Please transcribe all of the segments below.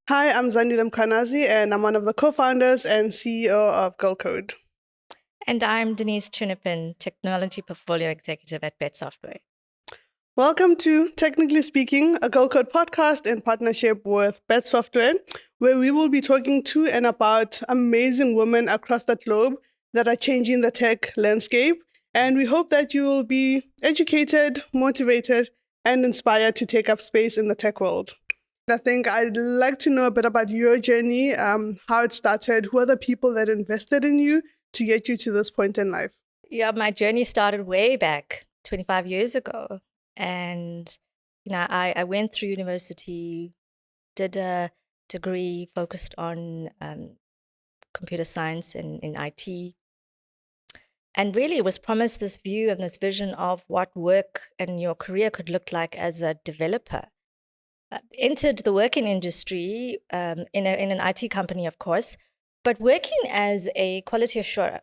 Hi, I'm Zandile Mkhwanazi, and I'm one of the co-founders and CEO of Girlcode. And I'm Denise Trinipin, Technology Portfolio Executive at Bet Software. Welcome to Technically Speaking, a Girlcode podcast in partnership with Bet Software, where we will be talking to and about amazing women across the globe that are changing the tech landscape. And we hope that you will be educated, motivated, and inspired to take up space in the tech world. I think I'd like to know a bit about your journey, how it started, who are the people that invested in you to get you to this point in life? Yeah, my journey started way back 25 years ago. And, I went through university, did a degree focused on computer science and in IT. And really was promised this view and this vision of what work and your career could look like as a developer. Entered the working industry in an IT company, of course, but working as a quality assurer.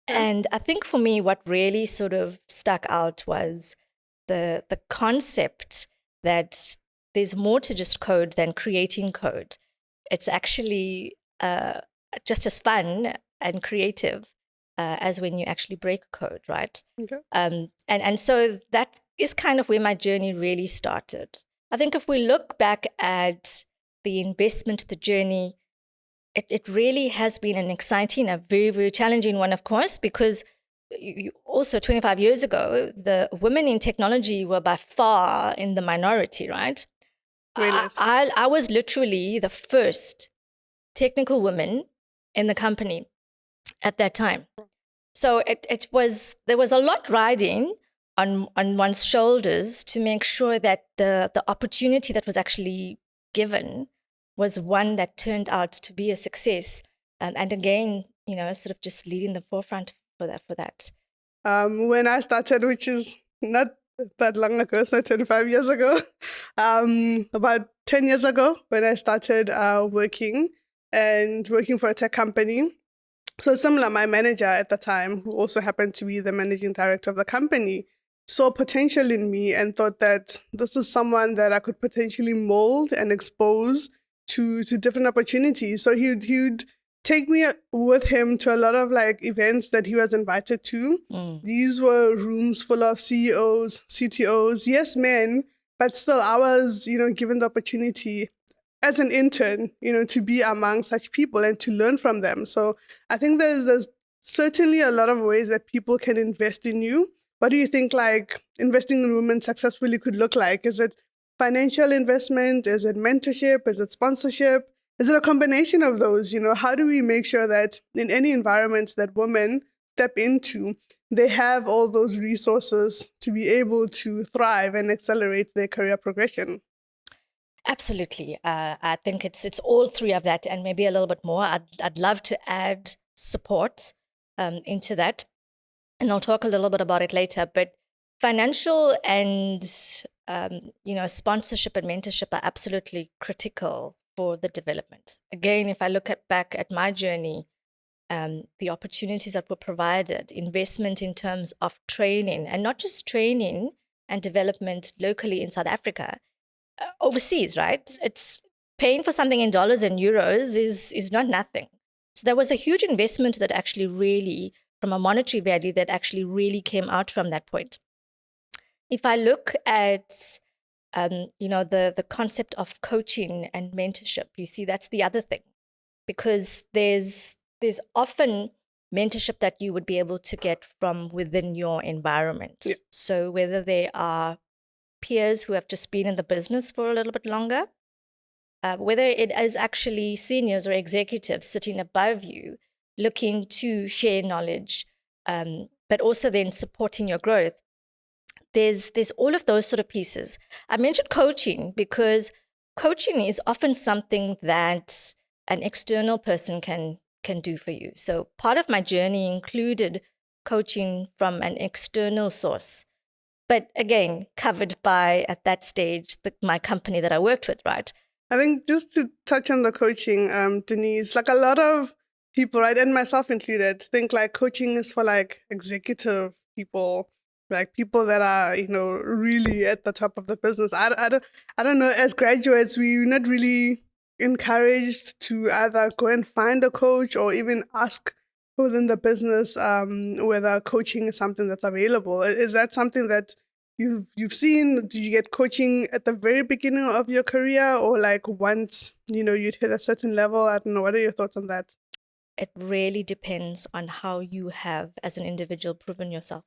And I think for me, what really sort of stuck out was the concept that there's more to just code than creating code. It's actually just as fun and creative as when you actually break code, right? Okay. And so that is kind of where my journey really started. I think if we look back at the investment, the journey, it really has been an exciting, a very, very challenging one, of course, because also 25 years ago, the women in technology were by far in the minority, right? I was literally the first technical woman in the company at that time. So there was a lot riding on one's shoulders to make sure that the opportunity that was actually given was one that turned out to be a success. And again, sort of just leading the forefront for that. When I started, which is not that long ago, so 25 years ago, about 10 years ago, when I started working for a tech company. So similar, my manager at the time, who also happened to be the managing director of the company, saw potential in me and thought that this is someone that I could potentially mold and expose to different opportunities. So he'd take me with him to a lot of events that he was invited to. These were rooms full of CEOs, CTOs, yes men, but still I was, given the opportunity as an intern, to be among such people and to learn from them. So I think there's certainly a lot of ways that people can invest in you. What do you think investing in women successfully could look like? Is it financial investment? Is it mentorship? Is it sponsorship? Is it a combination of those? How do we make sure that in any environment that women step into, they have all those resources to be able to thrive and accelerate their career progression? Absolutely. I think it's all three of that and maybe a little bit more. I'd love to add support into that. And I'll talk a little bit about it later. But financial and, sponsorship and mentorship are absolutely critical for the development. Again, if I look back at my journey, the opportunities that were provided, investment in terms of training, and not just training and development locally in South Africa, overseas, right? It's paying for something in dollars and euros is not nothing. So there was a huge investment that actually really, from a monetary value, that actually really came out from that point. If I look at, the concept of coaching and mentorship, you see, that's the other thing, because there's often mentorship that you would be able to get from within your environment. Yeah. So whether they are peers who have just been in the business for a little bit longer, whether it is actually seniors or executives sitting above you looking to share knowledge, but also then supporting your growth. There's all of those sort of pieces. I mentioned coaching because coaching is often something that an external person can do for you. So part of my journey included coaching from an external source. But again, covered by, at that stage, my company that I worked with, right? I think just to touch on the coaching, Denise, a lot of people, right, and myself included, think coaching is for executive people like people that are, really at the top of the business. I don't know, as graduates, we're not really encouraged to either go and find a coach or even ask within the business whether coaching is something that's available. Is that something that you've seen? Did you get coaching at the very beginning of your career, or like once, you'd hit a certain level? I don't know. What are your thoughts on that? It really depends on how you have, as an individual, proven yourself.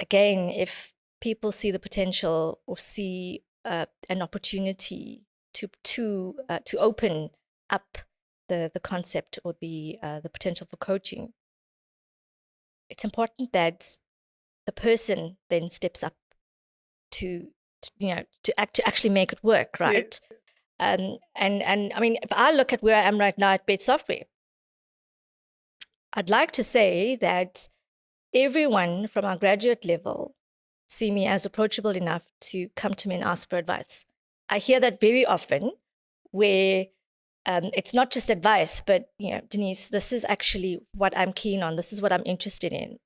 Again, if people see the potential or see an opportunity to open up the concept or the potential for coaching, it's important that the person then steps up to actually make it work, right? Yeah. And I mean, if I look at where I am right now at Bait Software, I'd like to say that everyone from our graduate level see me as approachable enough to come to me and ask for advice. I hear that very often, where it's not just advice, but, Denise, this is actually what I'm keen on. This is what I'm interested in.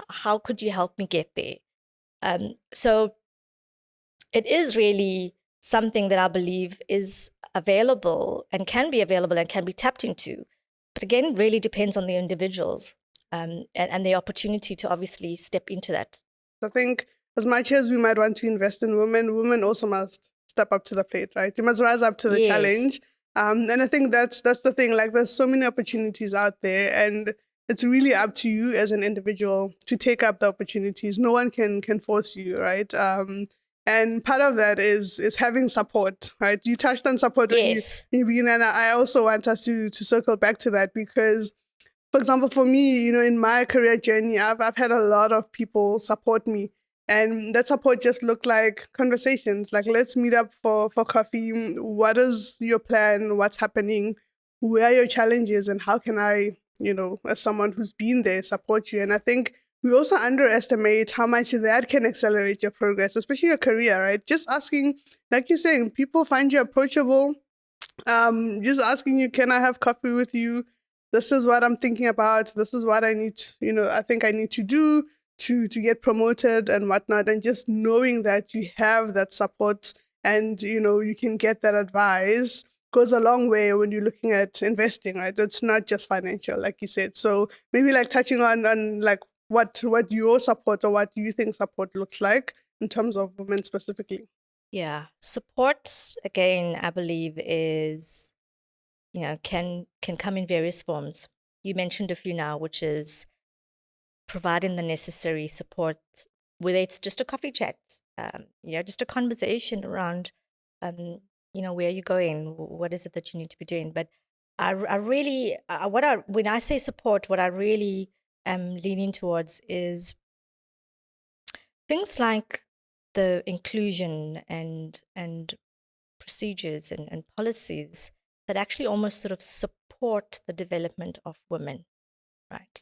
How could you help me get there? So it is really something that I believe is available and can be available and can be tapped into. But again, it really depends on the individuals and the opportunity to obviously step into that. I think as much as we might want to invest in women also must step up to the plate, right? You must rise up to the Yes. challenge. And I think that's the thing. Like, there's so many opportunities out there, and it's really up to you as an individual to take up the opportunities. No one can force you, right? And part of that is having support, right? You touched on support Yes. when you begin, and I also want us to circle back to that because, for example, for me, in my career journey, I've had a lot of people support me. And that support just looked like conversations, like, let's meet up for coffee. What is your plan? What's happening? Where are your challenges? And how can I, as someone who's been there, support you? And I think we also underestimate how much that can accelerate your progress, especially your career, right? Just asking, like you're saying, people find you approachable. Just asking you, can I have coffee with you? This is what I'm thinking about. This is what I need, I think I need to do to get promoted and whatnot. And just knowing that you have that support and, you can get that advice goes a long way when you're looking at investing, right? It's not just financial, like you said. So maybe like touching on like what your support or what you think support looks like in terms of women specifically. Yeah. Support, again, I believe is, can come in various forms. You mentioned a few now, which is providing the necessary support, whether it's just a coffee chat, just a conversation around, where are you going? What is it that you need to be doing? But I really, when I say support, what I really am leaning towards is things like the inclusion and procedures and policies that actually almost sort of support the development of women, right?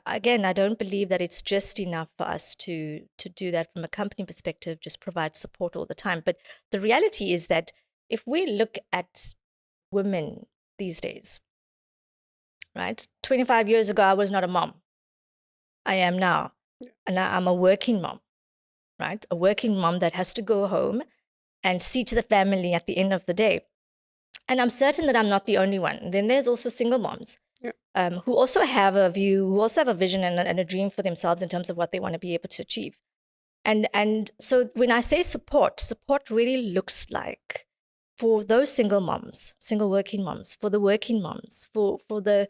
Again, I don't believe that it's just enough for us to do that from a company perspective, just provide support all the time. But the reality is that if we look at women these days, right? 25 years ago, I was not a mom. I am now. And I'm a working mom, right? A working mom that has to go home and see to the family at the end of the day. And I'm certain that I'm not the only one. Then there's also single moms. Yeah. Who also have a view, who also have a vision and a dream for themselves in terms of what they want to be able to achieve. And so when I say support really looks like for those single moms, single working moms, for the working moms, for the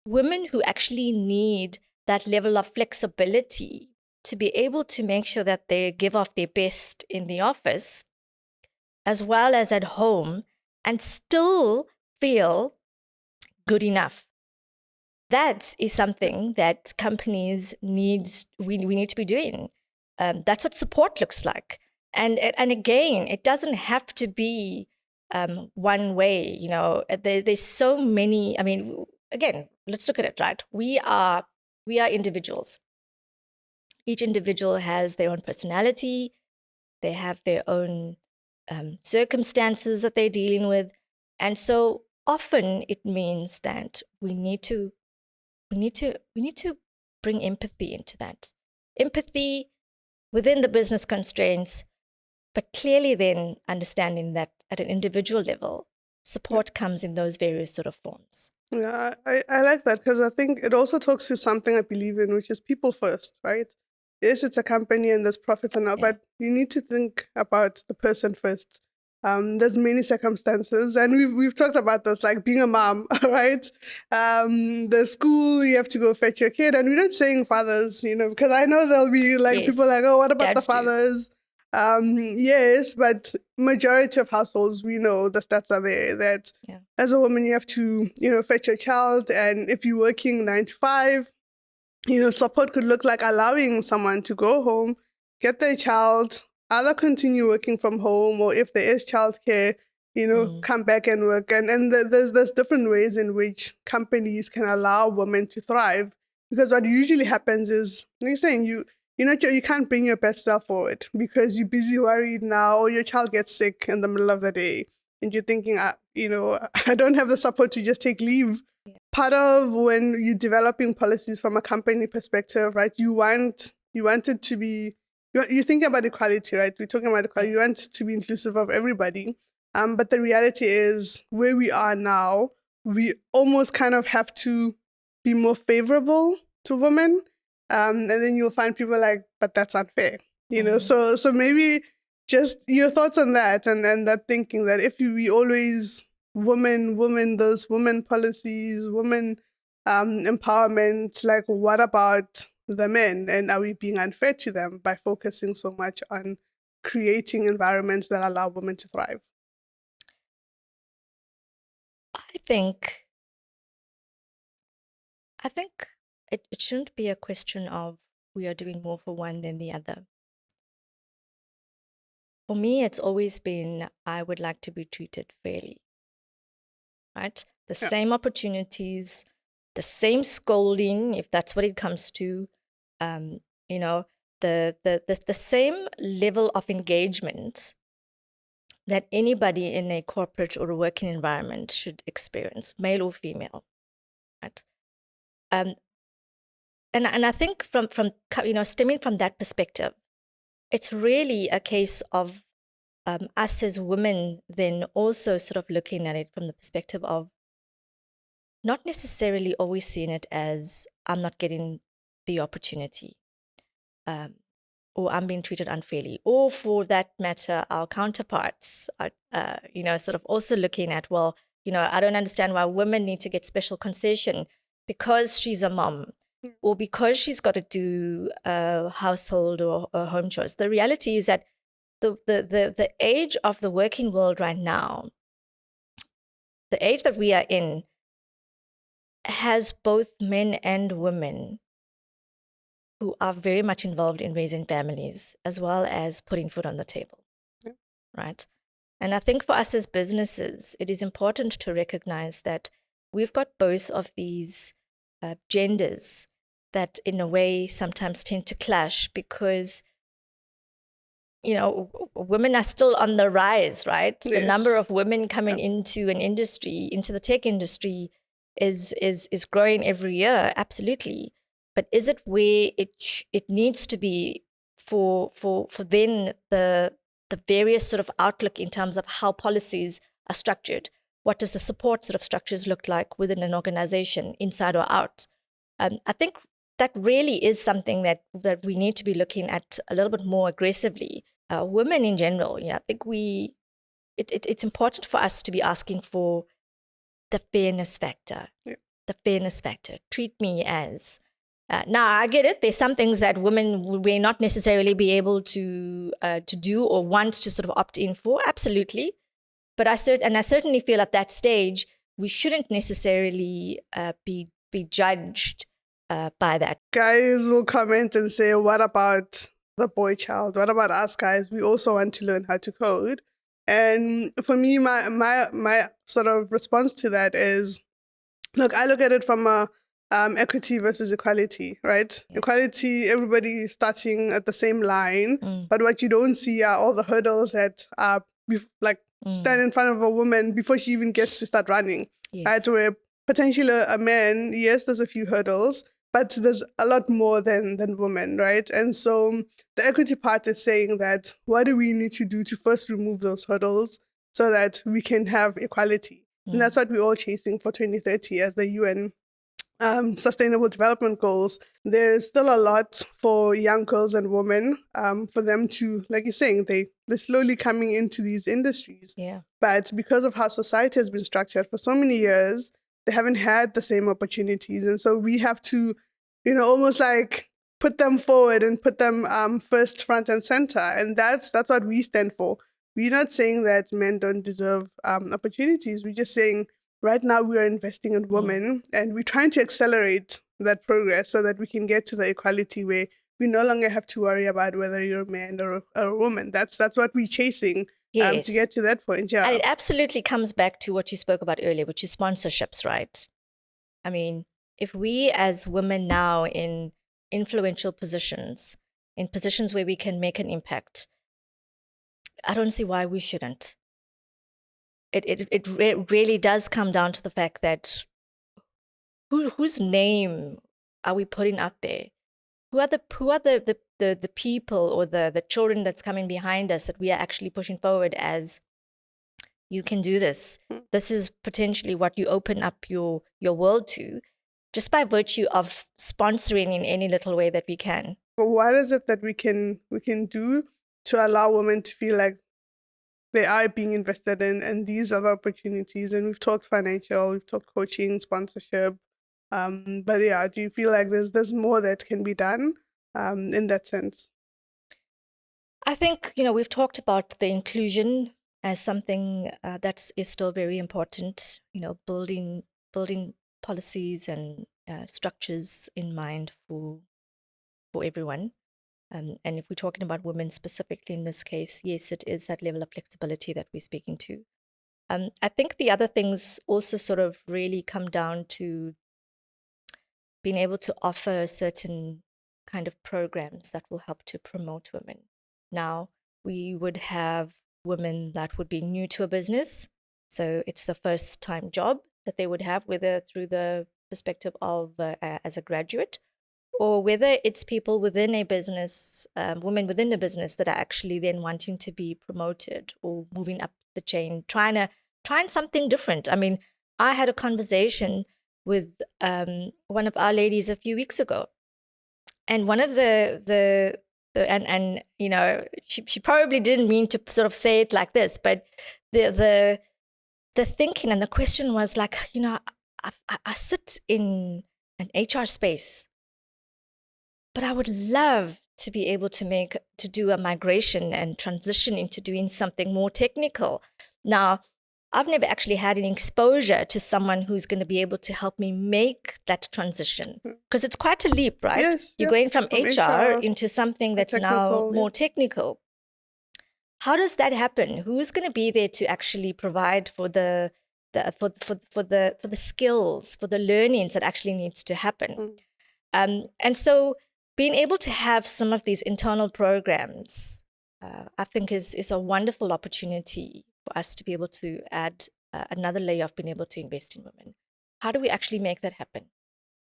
women who actually need that level of flexibility to be able to make sure that they give off their best in the office as well as at home and still feel good enough. That is something that companies we need to be doing. That's what support looks like. And again, it doesn't have to be one way. There's so many. I mean, again, let's look at it, right? We are individuals. Each individual has their own personality. They have their own circumstances that they're dealing with, and so often it means that we need to we need to bring empathy into that. Empathy within the business constraints, but clearly then understanding that at an individual level, support comes in those various sort of forms. Yeah, I like that because I think it also talks to something I believe in, which is people first, right? Yes, it's a company and there's profits and all, Yeah. but you need to think about the person first. There's many circumstances, and we've talked about this, like being a mom, right? The school, you have to go fetch your kid, and we're not saying fathers, because I know there'll be like people Yes. like, oh, what about the Dads too. fathers? Yes, but majority of households, we know the stats are there that Yeah. as a woman, you have to, fetch your child. And if you're working 9 to 5, support could look like allowing someone to go home, get their child, either continue working from home, or if there is childcare, come back and work. And there's different ways in which companies can allow women to thrive. Because what usually happens is, like you're saying, you can't bring your best self forward because you're busy worried now, or your child gets sick in the middle of the day, and you're thinking, I don't have the support to just take leave. Yeah. Part of when you're developing policies from a company perspective, right? You want it to be, you think about equality, right? We're talking about equality. You want it to be inclusive of everybody. But the reality is, where we are now, we almost kind of have to be more favorable to women. And then you'll find people like, but that's unfair, So maybe just your thoughts on that, and that thinking that if we always women, those women policies, women empowerment, like what about the men? And are we being unfair to them by focusing so much on creating environments that allow women to thrive? I think it shouldn't be a question of we are doing more for one than the other. For me, it's always been I would like to be treated fairly, right? The Yeah. same opportunities, the same scolding, if that's what it comes to, the same level of engagement that anybody in a corporate or a working environment should experience, male or female, right? And I think from stemming from that perspective, it's really a case of us as women then also sort of looking at it from the perspective of not necessarily always seeing it as I'm not getting the opportunity, or I'm being treated unfairly, or for that matter, our counterparts are, sort of also looking at, well, I don't understand why women need to get special concession because she's a mom, or because she's got to do household or home chores. The reality is that the age of the working world right now, the age that we are in, has both men and women who are very much involved in raising families as well as putting food on the table, right? And I think for us as businesses, it is important to recognize that we've got both of these genders that in a way sometimes tend to clash because, women are still on the rise, right? Yes. The number of women coming into an industry, into the tech industry is growing every year, absolutely. But is it where it needs to be for then the various sort of outlook in terms of how policies are structured? What does the support sort of structures look like within an organization, inside or out? I think that really is something that we need to be looking at a little bit more aggressively. Women in general, I think it's important for us to be asking for the fairness factor. Yeah. The fairness factor. Treat me as. Now, I get it. There's some things that women may not necessarily be able to do or want to sort of opt in for. Absolutely. But I certainly feel at that stage, we shouldn't necessarily be judged by that. Guys will comment and say, what about the boy child? What about us guys? We also want to learn how to code. And for me, my sort of response to that is, look, I look at it from a equity versus equality, right? Yeah. Equality, everybody starting at the same line, but what you don't see are all the hurdles that stand in front of a woman before she even gets to start running, Yes. right? Where potentially a man, yes, there's a few hurdles, but there's a lot more than women, right? And so the equity part is saying that what do we need to do to first remove those hurdles so that we can have equality? And that's what we're all chasing for 2030 as the UN Sustainable Development Goals. There's still a lot for young girls and women for them to, like you're saying, they're slowly coming into these industries. Yeah. But because of how society has been structured for so many years, they haven't had the same opportunities. And so we have to, almost like put them forward and put them first, front and center. And that's what we stand for. We're not saying that men don't deserve opportunities. We're just saying right now we are investing in women and we're trying to accelerate that progress so that we can get to the equality where we no longer have to worry about whether you're a man or a woman. That's what we're chasing Yes. to get to that point. Yeah. And it absolutely comes back to what you spoke about earlier, which is sponsorships, right? I mean, if we as women now in influential positions, in positions where we can make an impact, I don't see why we shouldn't. It really does come down to the fact that whose name are we putting out there? Who are the people or the children that's coming behind us that we are actually pushing forward as you can do this? This is potentially what you open up your world to just by virtue of sponsoring in any little way that we can. But what is it that we can do to allow women to feel like they are being invested in and these other opportunities? And we've talked financial, we've talked coaching, sponsorship. But yeah, do you feel like there's more that can be done in that sense? I think, we've talked about the inclusion as something that is still very important, building policies and structures in mind for everyone. And if we're talking about women specifically in this case, yes, it is that level of flexibility that we're speaking to. I think the other things also sort of really come down to being able to offer certain kind of programs that will help to promote women. Now, we would have women that would be new to a business. So it's the first time job that they would have, whether through the perspective of as a graduate, or whether it's people within a business, women within a business that are actually then wanting to be promoted or moving up the chain, trying something different. I mean, I had a conversation with one of our ladies a few weeks ago, and one of the she probably didn't mean to sort of say it like this, but the thinking and the question was like, I sit in an HR space, but I would love to be able to do a migration and transition into doing something more technical. Now, I've never actually had any exposure to someone who's going to be able to help me make that transition, because it's quite a leap, right? Yes, You're going from HR into something that's now more technical. How does that happen? Who's going to be there to actually provide for the skills, for the learnings that actually needs to happen? And so being able to have some of these internal programs, I think is a wonderful opportunity for us to be able to add another layer of being able to invest in women. How do we actually make that happen?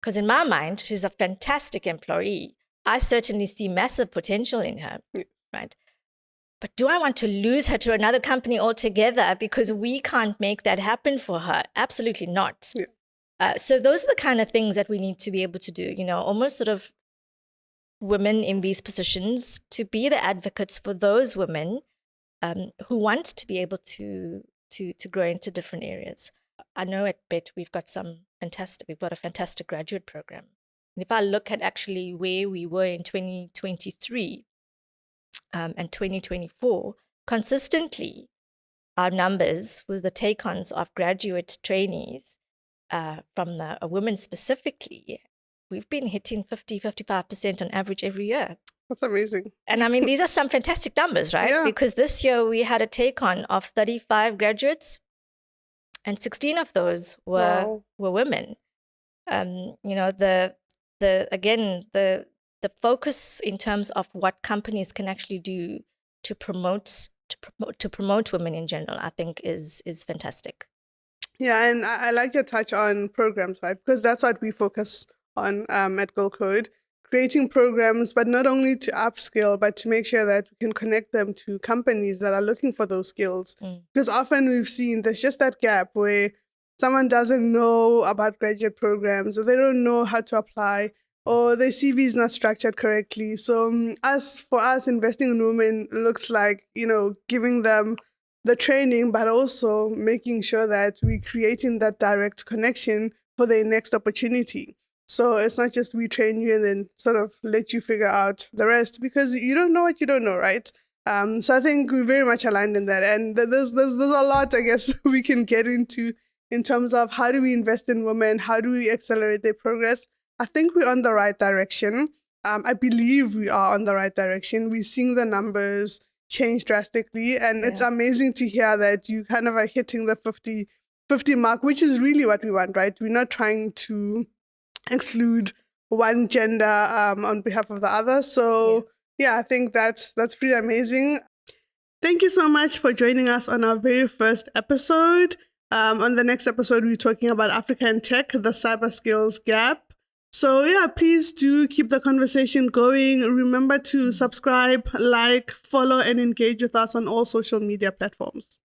Because in my mind, she's a fantastic employee. I certainly see massive potential in her, right? But do I want to lose her to another company altogether because we can't make that happen for her? Absolutely not. Yeah. So those are the kind of things that we need to be able to do, almost sort of women in these positions to be the advocates for those women who want to be able to grow into different areas. I know at BET we've got a fantastic graduate program. And if I look at actually where we were in 2023 and 2024, consistently our numbers with the take-ons of graduate trainees from the women specifically, we've been hitting 55% on average every year. That's amazing. And I mean, these are some fantastic numbers, right? Yeah. Because this year we had a take-on of 35 graduates, and 16 of those were women. The focus in terms of what companies can actually do to promote women in general, I think is fantastic. Yeah, and I like your touch on programs, right? Because that's what we focus on at Girlcode, creating programs, but not only to upskill, but to make sure that we can connect them to companies that are looking for those skills. Because often we've seen there's just that gap where someone doesn't know about graduate programs, or they don't know how to apply, or their CV is not structured correctly. So for us, investing in women looks like, giving them the training, but also making sure that we're creating that direct connection for their next opportunity. So it's not just we train you and then sort of let you figure out the rest, because you don't know what you don't know, right? So I think we're very much aligned in that, and there's a lot, I guess, we can get into in terms of how do we invest in women, how do we accelerate their progress. I think we're on the right direction. I believe we are on the right direction. We're seeing the numbers change drastically, and it's amazing to hear that you kind of are hitting the 50 mark, which is really what we want, right? We're not trying to exclude one gender on behalf of the other. So yeah, I think that's pretty amazing. Thank you so much for joining us on our very first episode. On the next episode, we're talking about Africa and tech, the cyber skills gap. So yeah, please do keep the conversation going. Remember to subscribe, like, follow, and engage with us on all social media platforms.